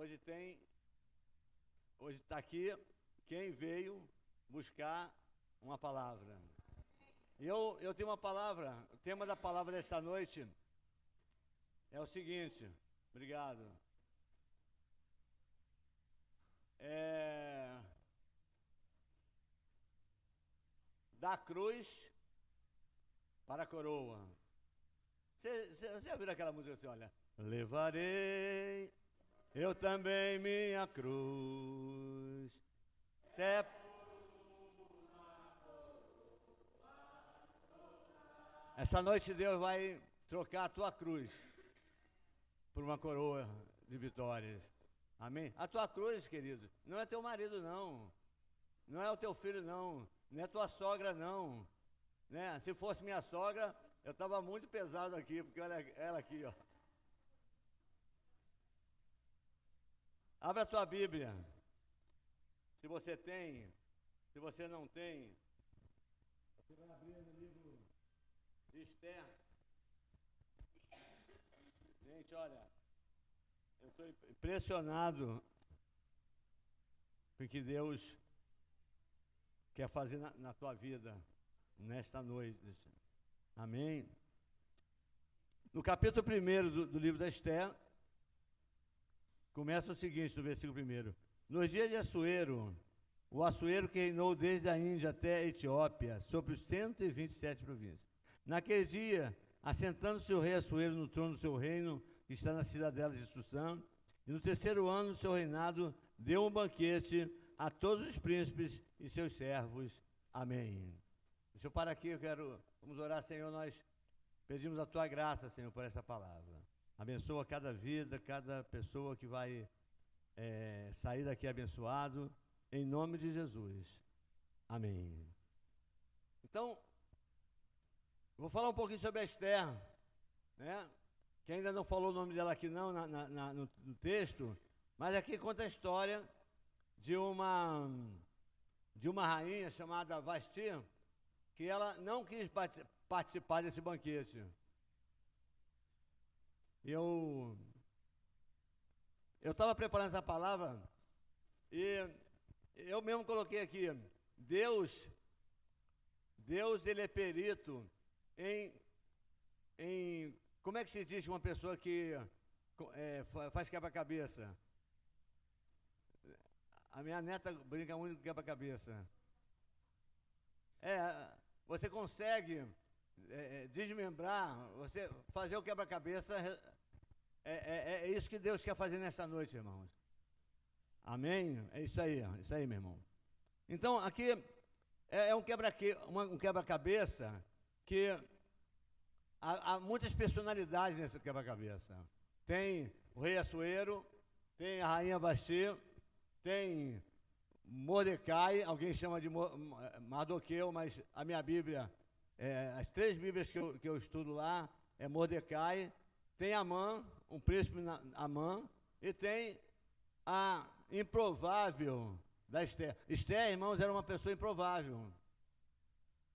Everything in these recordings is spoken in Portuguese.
Hoje está aqui quem veio buscar uma palavra. E eu tenho uma palavra, o tema da palavra desta noite é o seguinte, obrigado. Da cruz para a coroa. Você já viu aquela música assim, olha? Levarei eu também minha cruz. Até... Essa noite Deus vai trocar a tua cruz por uma coroa de vitórias. Amém? A tua cruz, querido, não é teu marido, não. Não é o teu filho, não. Não é tua sogra, não. Né? Se fosse minha sogra, eu estava muito pesado aqui, porque olha ela aqui, ó. Abra a tua Bíblia. Se você tem, se você não tem, você vai abrir no livro de Esther. Gente, olha, eu estou impressionado com o que Deus quer fazer na tua vida nesta noite. Amém? No capítulo 1 do livro da Esther, começa o seguinte, no versículo 1. Nos dias de Assuero, o Assuero que reinou desde a Índia até a Etiópia, sobre os 127 províncias. Naquele dia, assentando-se o rei Assuero no trono do seu reino, que está na cidadela de Susã, e no 3º ano do seu reinado, deu um banquete a todos os príncipes e seus servos. Amém. Deixa eu parar aqui, vamos orar, Senhor, nós pedimos a tua graça, Senhor, por essa palavra. Abençoa cada vida, cada pessoa que vai sair daqui abençoado, em nome de Jesus. Amém. Então, vou falar um pouquinho sobre a Esther, né? Que ainda não falou o nome dela aqui não, no texto, mas aqui conta a história de uma rainha chamada Vasti, que ela não quis participar desse banquete. Eu estava preparando essa palavra e eu mesmo coloquei aqui, Deus ele é perito em como é que se diz uma pessoa que faz quebra-cabeça? A minha neta brinca muito com quebra-cabeça. Você consegue desmembrar, você fazer o quebra-cabeça, é isso que Deus quer fazer nesta noite, irmãos. Amém? É isso aí, meu irmão. Então, aqui um quebra-cabeça que há muitas personalidades nesse quebra-cabeça. Tem o rei Assuero, tem a rainha Vasti, tem Mordecai, alguém chama de Mardoqueu, mas a minha Bíblia, as 3 Bíblias que eu estudo lá, é Mordecai, tem Amã, um príncipe Amã, e tem a improvável da Esther. Esther, irmãos, era uma pessoa improvável.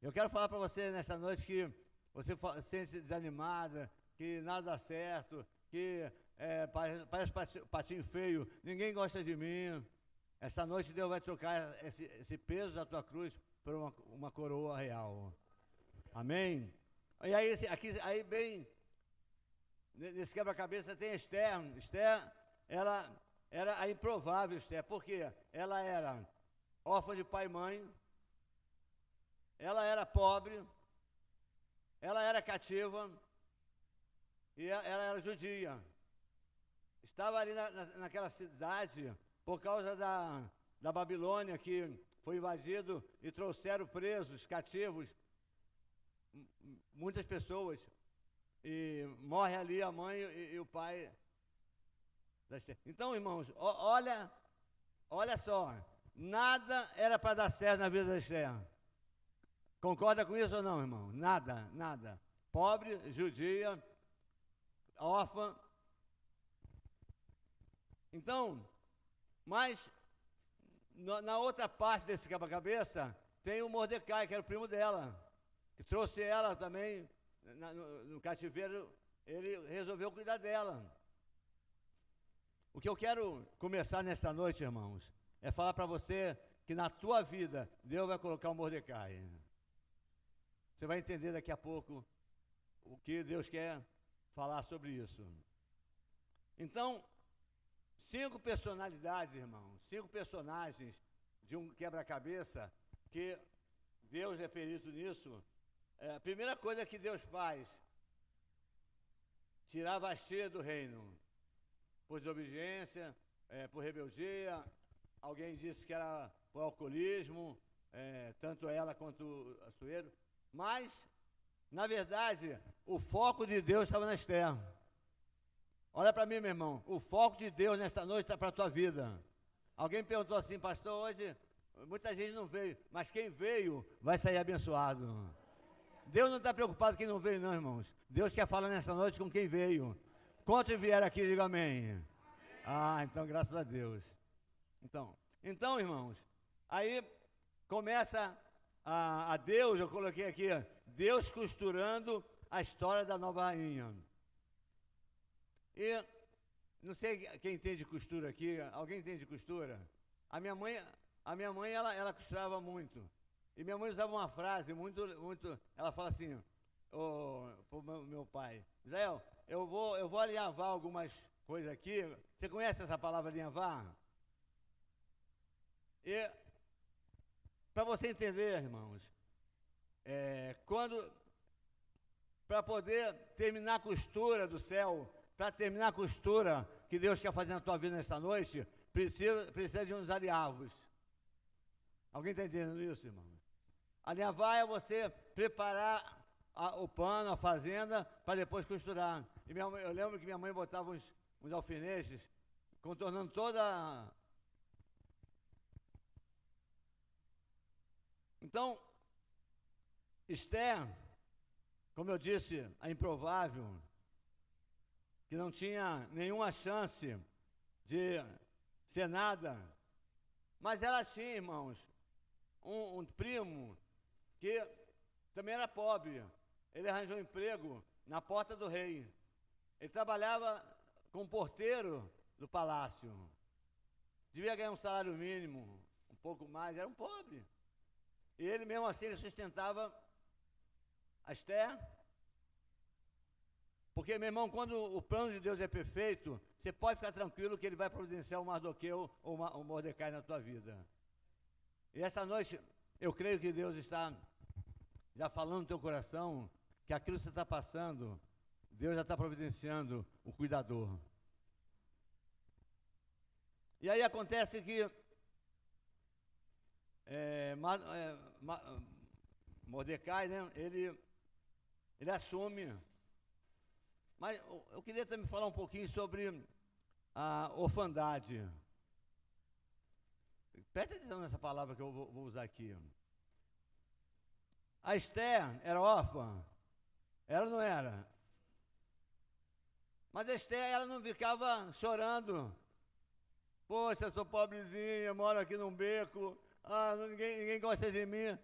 Eu quero falar para você nesta noite que você sente-se desanimada, que nada dá certo, que parece patinho feio, ninguém gosta de mim. Essa noite Deus vai trocar esse peso da tua cruz por uma coroa real. Amém? E aí bem, nesse quebra-cabeça tem Esther. Esther, ela era a improvável Esther, porque ela era órfã de pai e mãe, ela era pobre, ela era cativa e ela era judia. Estava ali naquela cidade por causa da Babilônia, que foi invadido e trouxeram presos, cativos, muitas pessoas. E morre ali a mãe e o pai da Esther. Então, irmãos, olha só, nada era para dar certo na vida da Esther. Concorda com isso ou não, irmão? Nada. Pobre, judia, órfã. Então, mas na outra parte desse quebra-cabeça tem o Mordecai, que era o primo dela, que trouxe ela também no cativeiro, ele resolveu cuidar dela. O que eu quero começar nesta noite, irmãos, é falar para você que na tua vida Deus vai colocar um Mordecai. Você vai entender daqui a pouco o que Deus quer falar sobre isso. Então, 5 personalidades, irmãos, 5 personagens de um quebra-cabeça que Deus é perito nisso. A primeira coisa que Deus faz, tirar a Vasti do reino, por desobediência, por rebeldia. Alguém disse que era por alcoolismo, tanto ela quanto o Assuero. Mas, na verdade, o foco de Deus estava na Esther. Olha para mim, meu irmão, o foco de Deus nesta noite está para a tua vida. Alguém perguntou assim, pastor, hoje muita gente não veio, mas quem veio vai sair abençoado. Deus não está preocupado com quem não veio, não, irmãos. Deus quer falar nesta noite com quem veio. Quantos vieram aqui, diga amém. Ah, então graças a Deus. Então, irmãos, aí começa a Deus, eu coloquei aqui, Deus costurando a história da nova rainha. E não sei quem entende costura aqui, alguém entende costura? A minha mãe ela costurava muito. E minha mãe usava uma frase muito, ela fala assim, pro meu pai, Israel, eu vou alinhavar algumas coisas aqui. Você conhece essa palavra alinhavar? E para você entender, irmãos, para poder terminar a costura do céu, para terminar a costura que Deus quer fazer na tua vida nesta noite, precisa de uns aliavos. Alguém está entendendo isso, irmão? Alinhavar é você preparar o pano, a fazenda, para depois costurar. E eu lembro que minha mãe botava uns alfinetes, contornando toda. Então, Esther, como eu disse, a improvável, que não tinha nenhuma chance de ser nada, mas ela tinha, irmãos, um primo que também era pobre. Ele arranjou um emprego na porta do rei. Ele trabalhava como porteiro do palácio. Devia ganhar um salário mínimo, um pouco mais, era um pobre. E ele mesmo assim, ele sustentava a Esther. Porque, meu irmão, quando o plano de Deus é perfeito, você pode ficar tranquilo que ele vai providenciar o Mardoqueu ou o Mordecai na tua vida. E essa noite, eu creio que Deus está já falando no teu coração que aquilo que você está passando, Deus já está providenciando o cuidador. E aí acontece que Mordecai, né, ele assume. Mas eu queria também falar um pouquinho sobre a orfandade. Presta atenção nessa palavra que eu vou usar aqui. A Esther era órfã? Ela não era. Mas a Esther, ela não ficava chorando. Poxa, eu sou pobrezinha, moro aqui num beco, ninguém gosta de mim.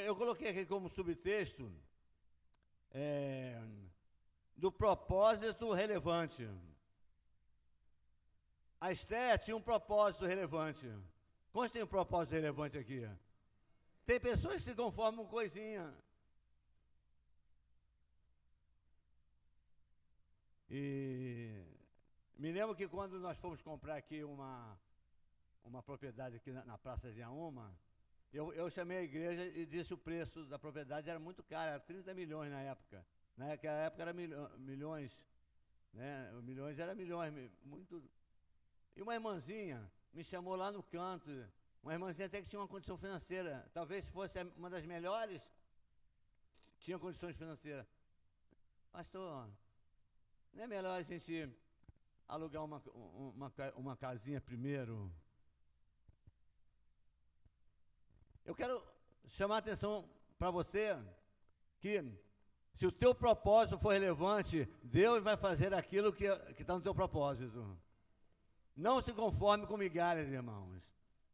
Eu coloquei aqui como subtexto do propósito relevante. A Esther tinha um propósito relevante. Quantos tem um propósito relevante aqui? Tem pessoas que se conformam com coisinha. E me lembro que quando nós fomos comprar aqui uma propriedade aqui na Praça de Auma, eu chamei a igreja e disse o preço da propriedade, era muito caro, era 30 milhões na época. Naquela época era milhões, né? Milhões era milhões, muito. E uma irmãzinha me chamou lá no canto, uma irmãzinha até que tinha uma condição financeira, talvez fosse uma das melhores, tinha condições financeiras. Pastor, não é melhor a gente alugar uma casinha primeiro? Eu quero chamar a atenção para você que se o teu propósito for relevante, Deus vai fazer aquilo que está no teu propósito. Não se conforme com migalhas, irmãos.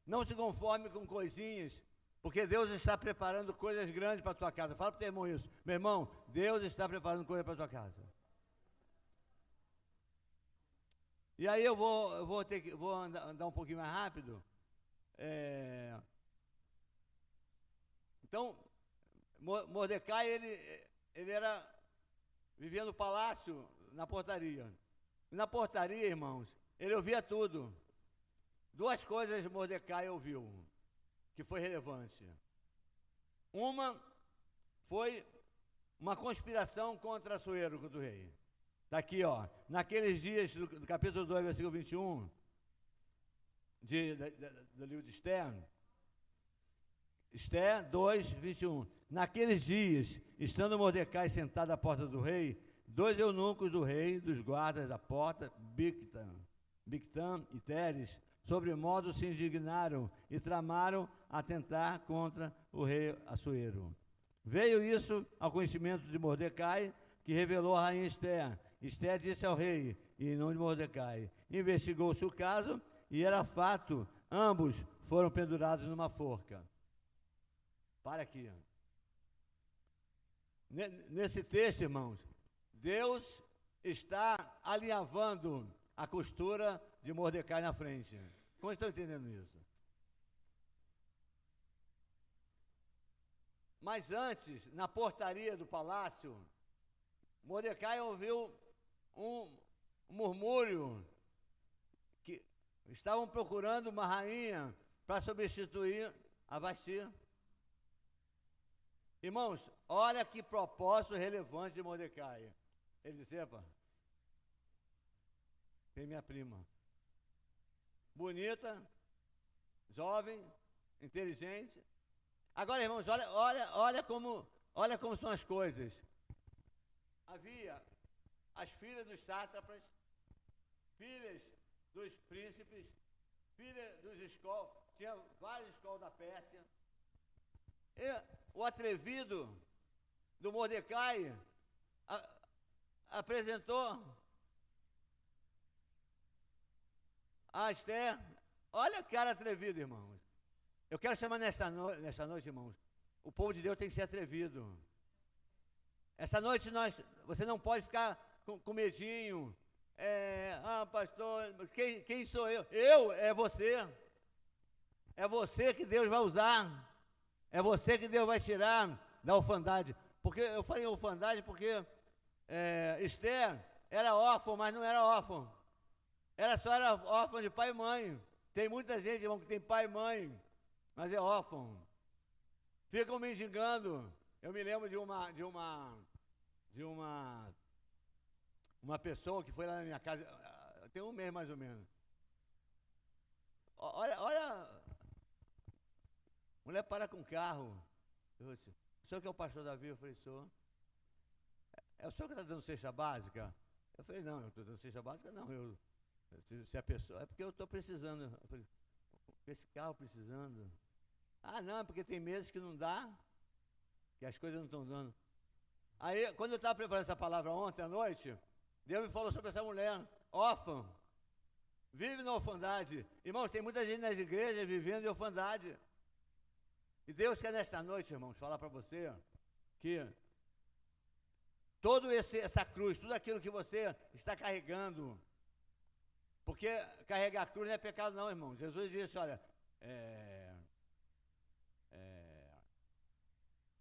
Não se conforme com coisinhas, porque Deus está preparando coisas grandes para a tua casa. Fala para o teu irmão isso. Meu irmão, Deus está preparando coisas para a tua casa. E aí eu vou andar um pouquinho mais rápido. Então, Mordecai, ele vivia no palácio, na portaria. E na portaria, irmãos, ele ouvia tudo. Duas coisas Mordecai ouviu, que foi relevante. Uma foi uma conspiração contra Assuero, contra o rei. Está aqui, ó. Naqueles dias, do capítulo 2, versículo 21, do livro de Esther. Esther 2, 21. Naqueles dias, estando Mordecai sentado à porta do rei, dois eunucos do rei, dos guardas da porta, Bigtan e Teres, sobremodo se indignaram e tramaram atentar contra o rei Assuero. Veio isso ao conhecimento de Mordecai, que revelou a rainha Esther. Esther disse ao rei, em nome de Mordecai. Investigou-se o caso, e era fato, ambos foram pendurados numa forca. Para aqui. Nesse texto, irmãos, Deus está alinhavando a costura de Mordecai na frente. Como estão entendendo isso? Mas antes, na portaria do palácio, Mordecai ouviu um murmúrio que estavam procurando uma rainha para substituir a Vasti. Irmãos, olha que propósito relevante de Mordecai. Ele disse, epa, tem minha prima. Bonita, jovem, inteligente. Agora, irmãos, olha como são as coisas. Havia as filhas dos sátrapas, filhas dos príncipes, filhas dos escolas, tinha vários escolas da Pérsia. E o atrevido do Mordecai apresentou a Esther. Olha a cara atrevido, irmãos. Eu quero chamar nesta noite, irmãos, o povo de Deus tem que ser atrevido. Essa noite você não pode ficar com medinho. Pastor, quem sou eu? É você. É você que Deus vai usar. É você que Deus vai tirar da orfandade. Porque eu falei orfandade porque Esther era órfã, mas não era órfã. Só era órfã de pai e mãe. Tem muita gente, irmão, que tem pai e mãe, mas é órfão. Ficam me mendigando. Eu me lembro de uma pessoa que foi lá na minha casa, tem um mês mais ou menos. Olha, mulher para com o carro. Eu disse, o senhor que é o pastor Davi? Eu falei, sou. É o senhor que está dando cesta básica? Eu falei, não, eu estou dando cesta básica, não. Se a pessoa, é porque eu estou precisando. Eu falei, esse carro precisando? Ah, não, é porque tem meses que não dá, que as coisas não estão dando. Aí, quando eu estava preparando essa palavra ontem à noite, Deus me falou sobre essa mulher, órfã, vive na orfandade. Irmãos, tem muita gente nas igrejas vivendo em orfandade. E Deus quer nesta noite, irmãos, falar para você que essa cruz, tudo aquilo que você está carregando, porque carregar a cruz não é pecado não, irmão. Jesus disse, olha,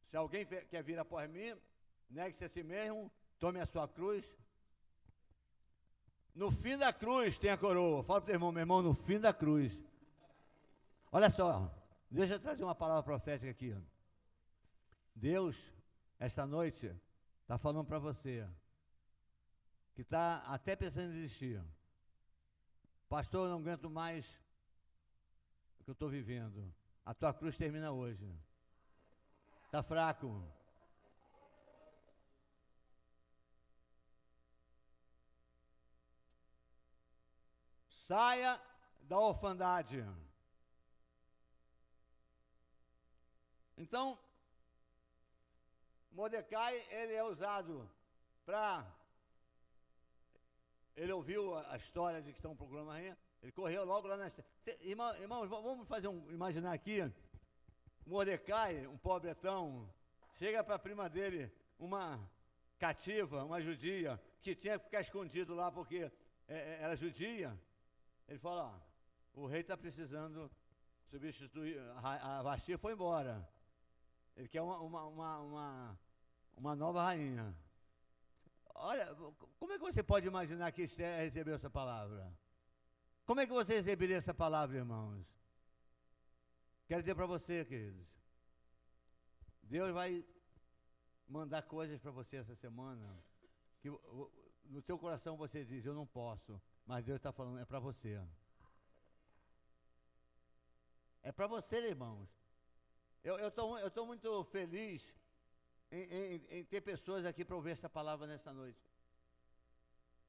se alguém quer vir após mim, negue-se a si mesmo, tome a sua cruz. No fim da cruz tem a coroa. Fala para o teu irmão, meu irmão, no fim da cruz. Olha só, deixa eu trazer uma palavra profética aqui. Deus, esta noite, está falando para você, que está até pensando em desistir. Pastor, eu não aguento mais o que eu estou vivendo. A tua cruz termina hoje. Está fraco. Saia da orfandade. Então, Mordecai, ele é usado para... Ele ouviu a história de que estão procurando uma rainha, ele correu logo lá na... Irmãos, vamos imaginar aqui, Mordecai, um pobretão, chega para a prima dele, uma cativa, uma judia, que tinha que ficar escondido lá porque era judia, ele falou, ó, o rei está precisando substituir, a Vasti foi embora, ele quer uma nova rainha. Olha, como é que você pode imaginar que Esther recebeu essa palavra? Como é que você receberia essa palavra, irmãos? Quero dizer para você, queridos, Deus vai mandar coisas para você essa semana, que no teu coração você diz, eu não posso, mas Deus está falando, é para você. É para você, irmãos. Eu tô muito feliz em ter pessoas aqui para ouvir essa palavra nessa noite.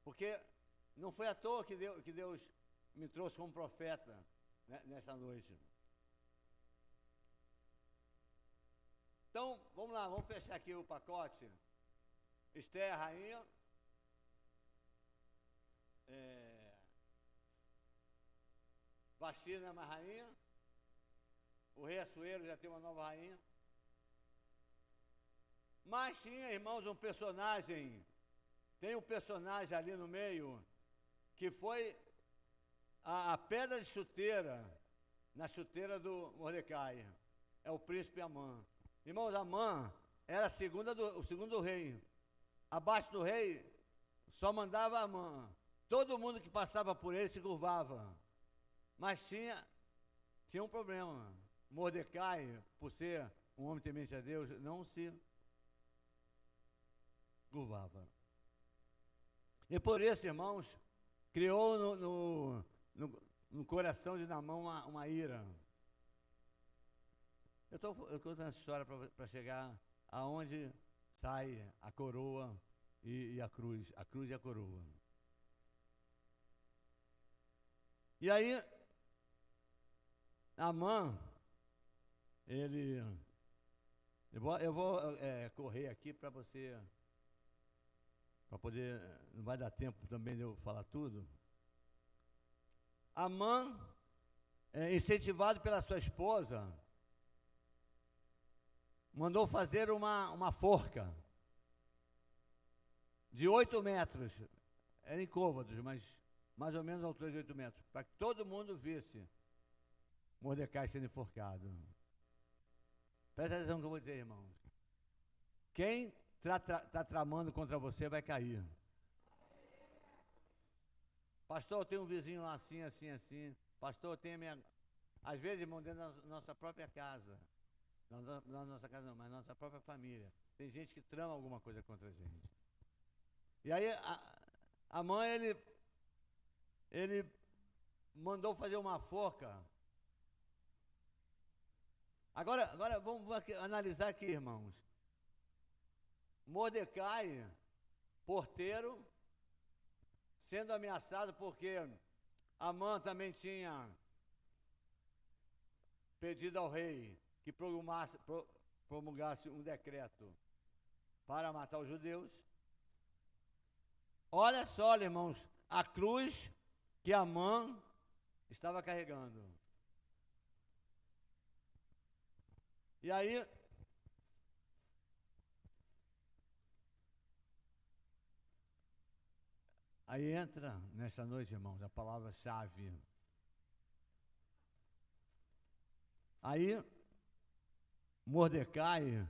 Porque não foi à toa que Deus me trouxe como profeta, né, nessa noite. Então, vamos lá, vamos fechar aqui o pacote. Esther, rainha. Vasti não é mais rainha. O rei Assuero já tem uma nova rainha. Mas tinha, irmãos, um personagem. Tem um personagem ali no meio que foi a pedra de chuteira na chuteira do Mordecai. É o príncipe Amã. Irmãos, Amã era o segundo rei. Abaixo do rei, só mandava Amã. Todo mundo que passava por ele se curvava. Mas tinha um problema. Mordecai, por ser um homem temente a Deus, não se curvava. E por isso, irmãos, criou no coração de Naamã uma ira. Eu estou contando essa história para chegar aonde sai a coroa e a cruz e a coroa. E aí, Naamã, eu vou correr aqui para você, para poder, não vai dar tempo também de eu falar tudo. Amã, incentivado pela sua esposa, mandou fazer uma forca de 8 metros, era em côvados, mas mais ou menos a altura de 8 metros, para que todo mundo visse Mordecai sendo enforcado. Presta atenção no que eu vou dizer, irmãos. Quem está tramando contra você vai cair. Pastor, eu tenho um vizinho lá assim, assim, assim. Pastor, eu tenho às vezes, irmão, dentro da nossa própria casa. Não na nossa casa não, mas na nossa própria família. Tem gente que trama alguma coisa contra a gente. E aí, a mãe, ele mandou fazer uma forca. Agora vamos analisar aqui, irmãos. Mordecai, porteiro, sendo ameaçado porque Amã também tinha pedido ao rei que promulgasse um decreto para matar os judeus. Olha só, irmãos, a cruz que Amã estava carregando. E aí, entra nesta noite, irmãos, a palavra-chave. Aí, Mordecai,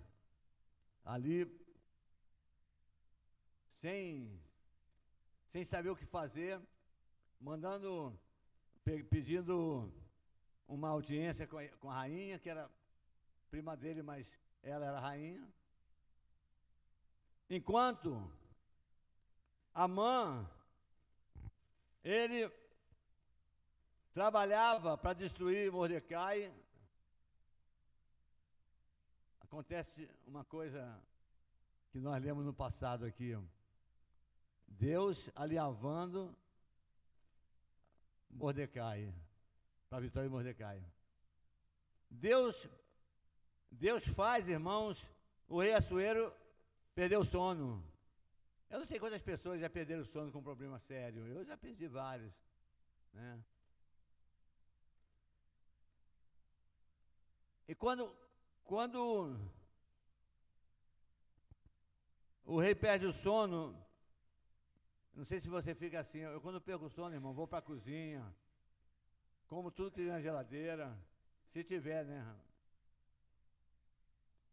ali, sem saber o que fazer, pedindo uma audiência com a rainha, que era prima dele, mas ela era rainha. Enquanto Amã, ele trabalhava para destruir Mordecai, acontece uma coisa que nós lemos no passado aqui. Deus alinhavando Mordecai, para a vitória de Mordecai. Deus faz, irmãos, o rei Assuero perder o sono. Eu não sei quantas pessoas já perderam o sono com um problema sério. Eu já perdi vários, né? E quando o rei perde o sono, Não sei se você fica assim. Eu, quando perco o sono, irmão, vou para a cozinha, como tudo que tem na geladeira, se tiver, né?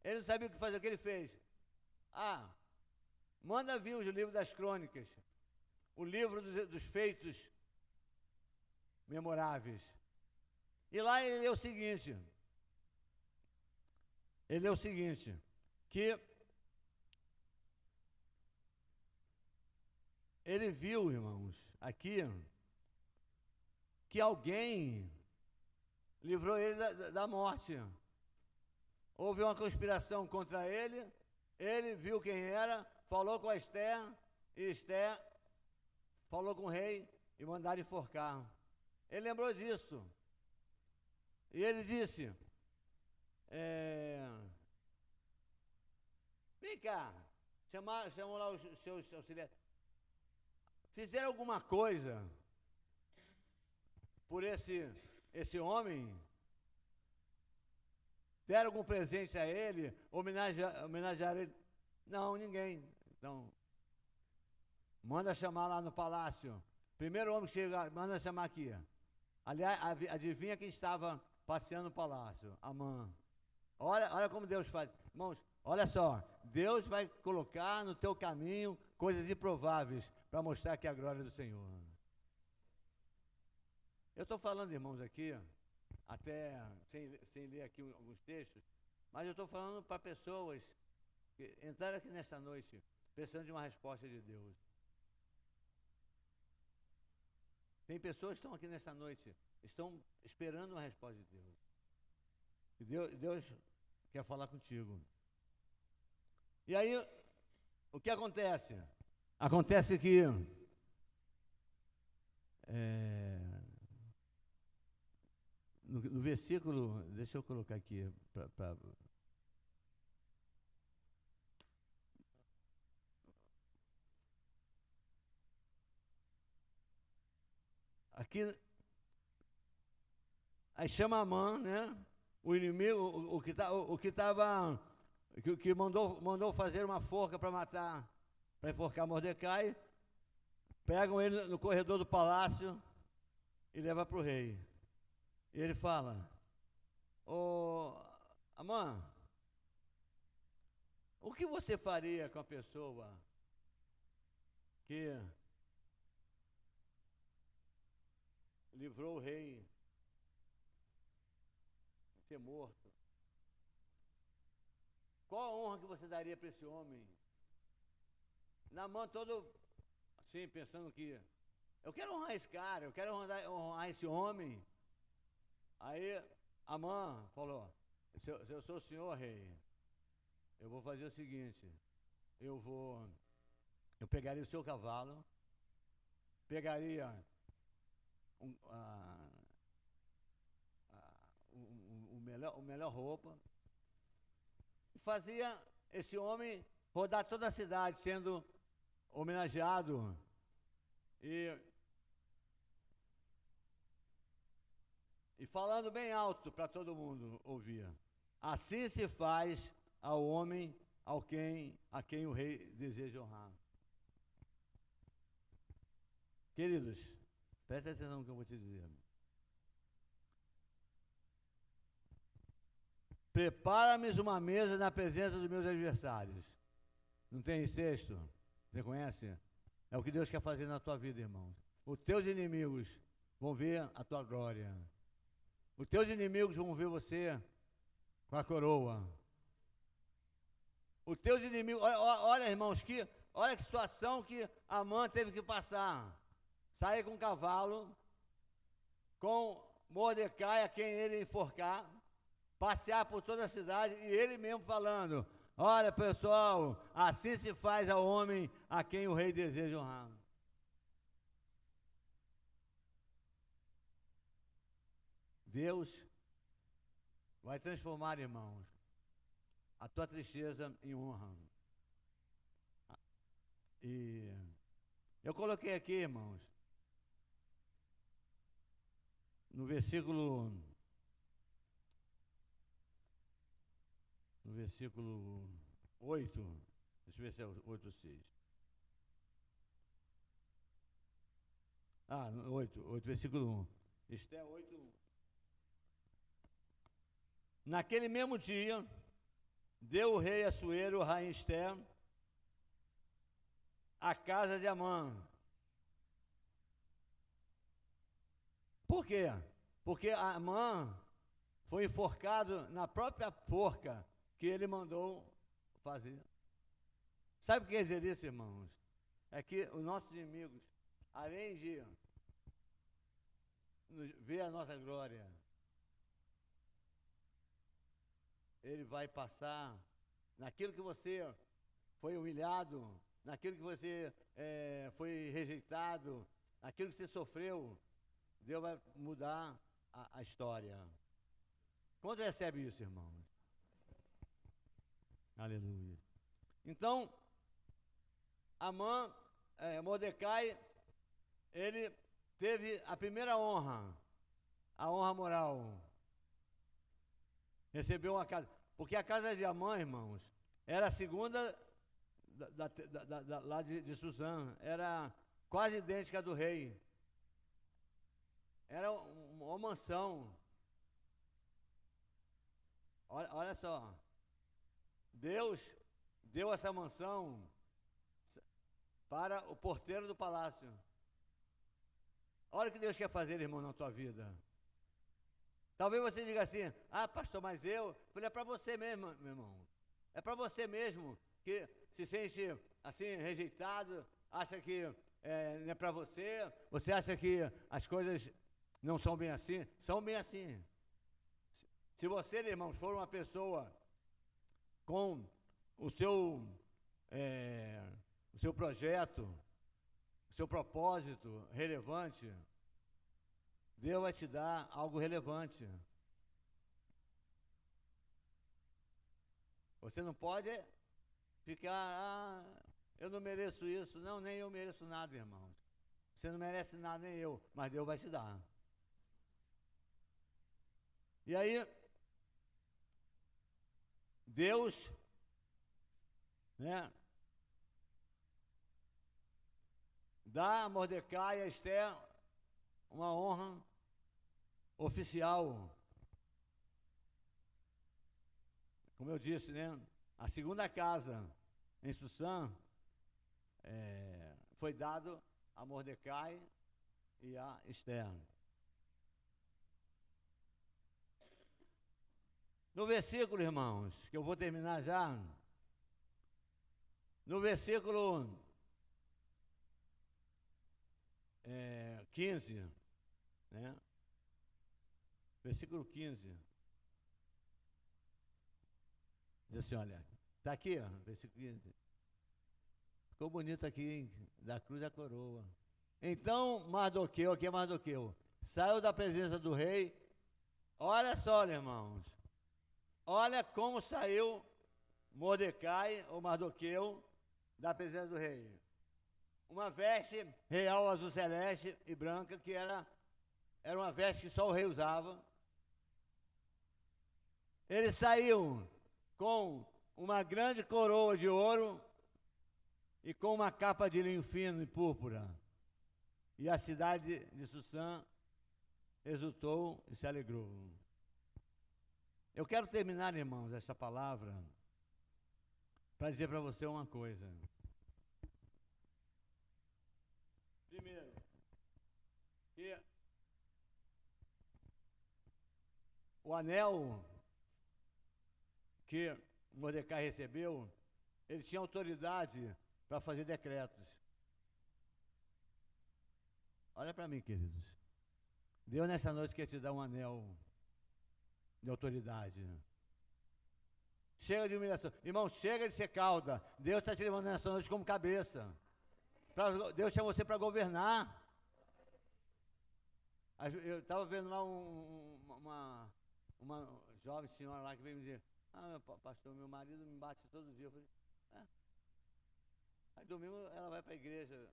Ele não sabia o que fazer, o que ele fez? Ah, manda vir os livros das crônicas, o livro dos feitos memoráveis. E lá ele leu o seguinte, que ele viu, irmãos, aqui, que alguém livrou ele da morte. Houve uma conspiração contra ele, ele viu quem era, falou com a Esther, e Esther falou com o rei e mandaram enforcar. Ele lembrou disso. E ele disse, vem cá, chamou lá os seus auxiliares. Fizeram alguma coisa por esse homem? Deram algum presente a ele? Homenagearam ele? Não, ninguém. Então, manda chamar lá no palácio. Primeiro homem que chega, manda chamar aqui. Aliás, adivinha quem estava passeando no palácio? Amã. Olha como Deus faz. Irmãos, olha só. Deus vai colocar no teu caminho coisas improváveis para mostrar que é a glória do Senhor. Eu estou falando, irmãos, aqui, até sem ler aqui alguns textos, mas eu estou falando para pessoas que entraram aqui nesta noite precisando de uma resposta de Deus. Tem pessoas que estão aqui nessa noite, estão esperando uma resposta de Deus. E Deus quer falar contigo. E aí, o que acontece? Acontece que no versículo, deixa eu colocar aqui para aqui, aí chama Amã, né? O inimigo, que mandou fazer uma forca para matar, para enforcar Mordecai, pegam ele no corredor do palácio e leva para o rei. E ele fala, Amã, o que você faria com a pessoa que livrou o rei de ser morto? Qual a honra que você daria para esse homem? Naamã todo assim, pensando que eu quero honrar esse cara, eu quero honrar esse homem. Aí Amã falou, se eu sou o senhor rei, eu vou fazer o seguinte, eu pegaria o seu cavalo, pegaria o melhor roupa, e fazia esse homem rodar toda a cidade, sendo homenageado. E falando bem alto para todo mundo ouvir. Assim se faz ao homem a quem o rei deseja honrar. Queridos, presta atenção no que eu vou te dizer. Prepara-me uma mesa na presença dos meus adversários. Não tem esse texto? Você conhece? É o que Deus quer fazer na tua vida, irmãos. Os teus inimigos vão ver a tua glória. Os teus inimigos vão ver você com a coroa. Os teus inimigos, olha irmãos, olha que situação que Amã teve que passar. Sair com um cavalo, com Mordecai, a quem ele enforcar, passear por toda a cidade, e ele mesmo falando, olha pessoal, assim se faz ao homem a quem o rei deseja honrar. Deus vai transformar, irmãos, a tua tristeza em honra. E eu coloquei aqui, irmãos, no versículo 8, deixa eu ver se é 8 ou 6. 8, versículo 1. Esther 8, 1. Naquele mesmo dia, deu o rei Assuero, rainha Esther, a casa de Amã. Por quê? Porque Amã foi enforcado na própria forca que ele mandou fazer. Sabe o que quer dizer isso, irmãos? É que os nossos inimigos, além de ver a nossa glória, ele vai passar naquilo que você foi humilhado, naquilo que você foi rejeitado, naquilo que você sofreu, Deus vai mudar a história. Quando recebe isso, irmãos? Aleluia. Então, Amã, Mordecai, ele teve a primeira honra, a honra moral. Recebeu uma casa, porque a casa de Amã, irmãos, era a segunda lá de Susã, era quase idêntica à do rei. Era uma mansão. Olha só, Deus deu essa mansão para o porteiro do palácio. Olha o que Deus quer fazer, irmão, na tua vida. Talvez você diga assim: pastor, mas eu falei, é para você mesmo, meu irmão. É para você mesmo que se sente assim, rejeitado, acha que não é para você, você acha que as coisas não são bem assim? São bem assim. Se você, irmãos, for uma pessoa com o seu projeto, o seu propósito relevante, Deus vai te dar algo relevante. Você não pode ficar, eu não mereço isso. Não, nem eu mereço nada, irmãos. Você não merece nada, nem eu, mas Deus vai te dar. E aí, Deus, dá a Mordecai e a Esther uma honra oficial. Como eu disse, a segunda casa em Susã foi dado a Mordecai e a Esther. No versículo, irmãos, que eu vou terminar já, no versículo 15, versículo 15, diz assim, olha, está aqui, versículo 15, ficou bonito aqui, hein? Da cruz à coroa. Então Mardoqueu, aqui é Mardoqueu, saiu da presença do rei. Olha só, irmãos, olha como saiu Mordecai, ou Mardoqueu, da presença do rei. Uma veste real azul celeste e branca, que era uma veste que só o rei usava. Ele saiu com uma grande coroa de ouro e com uma capa de linho fino e púrpura. E a cidade de Susã exultou e se alegrou. Eu quero terminar, irmãos, esta palavra para dizer para você uma coisa. Primeiro, que o anel que Mordecai recebeu, ele tinha autoridade para fazer decretos. Olha para mim, queridos. Deus nessa noite quer te dar um anel de autoridade. Chega de humilhação. Irmão, chega de ser cauda. Deus está te levando nessa noite como cabeça. Deus chama você para governar. Eu estava vendo lá uma jovem senhora lá que veio me dizer: pastor, meu marido me bate todo dia. Eu falei: Aí domingo ela vai para a igreja.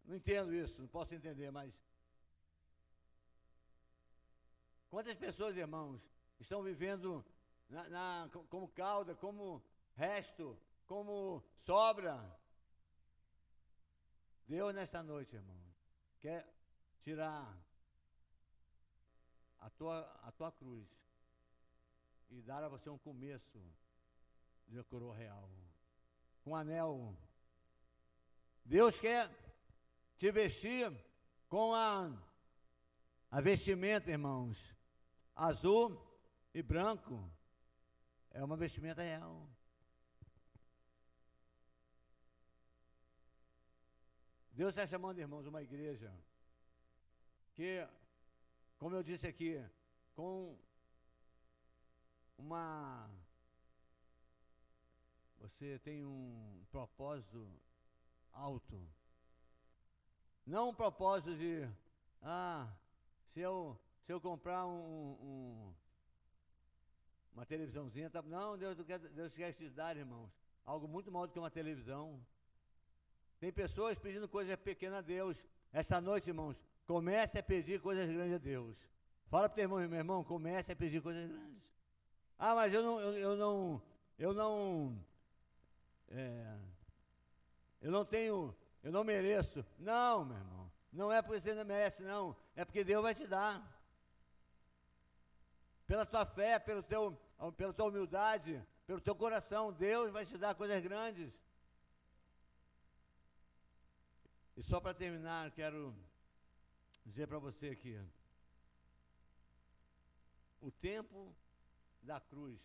Não entendo isso, não posso entender, mas quantas pessoas, irmãos, estão vivendo como cauda, como resto, como sobra? Deus, nesta noite, irmão, quer tirar a tua cruz e dar a você um começo de coroa real, com um anel. Deus quer te vestir com a vestimenta, irmãos, azul e branco. É uma vestimenta real. Deus está chamando, irmãos, uma igreja que, como eu disse aqui, com você tem um propósito alto. Não um propósito de, se eu comprar uma televisãozinha, tá, não, Deus quer te dar, irmãos, algo muito maior do que uma televisão. Tem pessoas pedindo coisas pequenas a Deus. Essa noite, irmãos, comece a pedir coisas grandes a Deus. Fala para o teu irmão, meu irmão, comece a pedir coisas grandes. Mas eu não mereço. Não, meu irmão, não é porque você não merece, não. É porque Deus vai te dar. Pela tua fé, pela tua humildade, pelo teu coração, Deus vai te dar coisas grandes. E só para terminar, quero dizer para você aqui, o tempo da cruz,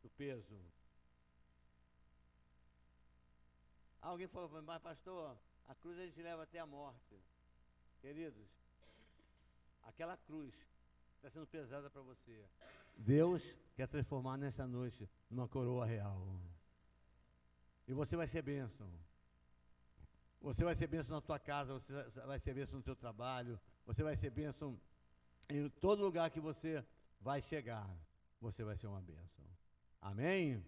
do peso. Alguém falou para mim, mas pastor, a cruz a gente leva até a morte. Queridos, aquela cruz está sendo pesada para você. Deus quer transformar nessa noite numa coroa real. E você vai ser bênção. Você vai ser bênção na tua casa, você vai ser bênção no teu trabalho, você vai ser bênção em todo lugar que você vai chegar. Você vai ser uma bênção. Amém?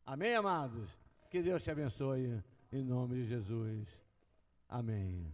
Amém, amados? Que Deus te abençoe, em nome de Jesus. Amém.